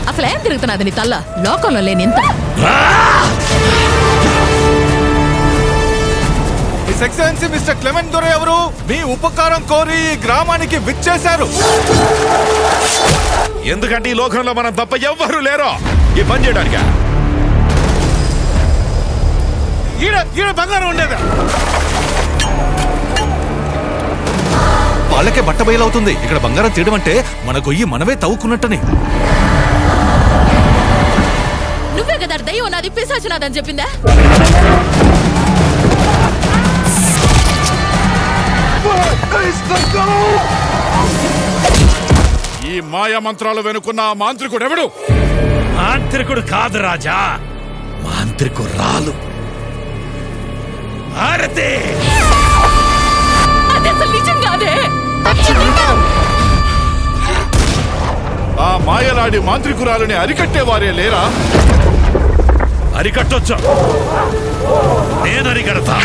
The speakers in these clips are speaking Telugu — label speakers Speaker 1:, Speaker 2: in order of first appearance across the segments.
Speaker 1: అసలేం తిరుగుతున్నది నీ తల్ల? లోకంలో లేని ఇంత
Speaker 2: ఎక్సలెన్సీ మిస్టర్ క్లెమెంట్ దొర ఎవరు? మీ ఉపకారం కోరి ఈ గ్రామానికి విచ్చేశారు.
Speaker 3: ఎందుకంటే ఈ లోకంలో మనం తప్ప ఎవ్వరూ లేరో ఈ పని చేయడానికి.
Speaker 2: ఈడ బంగారం ఉండేదా? వాళ్ళకే బట్ట బయలవుతుంది. ఇక్కడ బంగారం తీయడం అంటే మన గొయ్యి మనమే తవ్వుకున్నట్టని.
Speaker 1: నువ్వే కదా దయ్యం నాది పిశాచు నాదని చెప్పిందా?
Speaker 3: ఈ మాయా మంత్రాలు వెనుకున్న మాంత్రికుడు ఎవడు?
Speaker 4: మాంత్రికుడు కాదు రాజా, మాంత్రికురాలు భారతి.
Speaker 1: అది అసలు నిజం కాదే.
Speaker 3: ఆ మాయలాడి మాంత్రికురాలని అరికట్టేవారే లేరా?
Speaker 4: అరికట్టొచ్చు, నేను అరికడతా.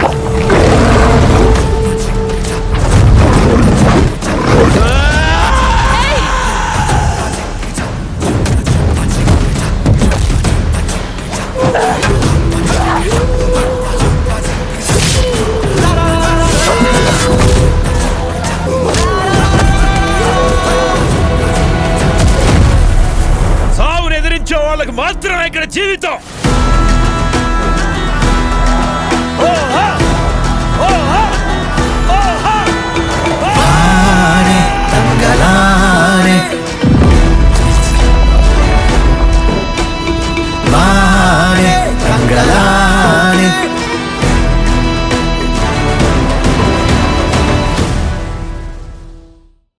Speaker 4: సావును ఎదిరించే వాళ్ళకి మాత్రమే ఇక్కడ జీవితం.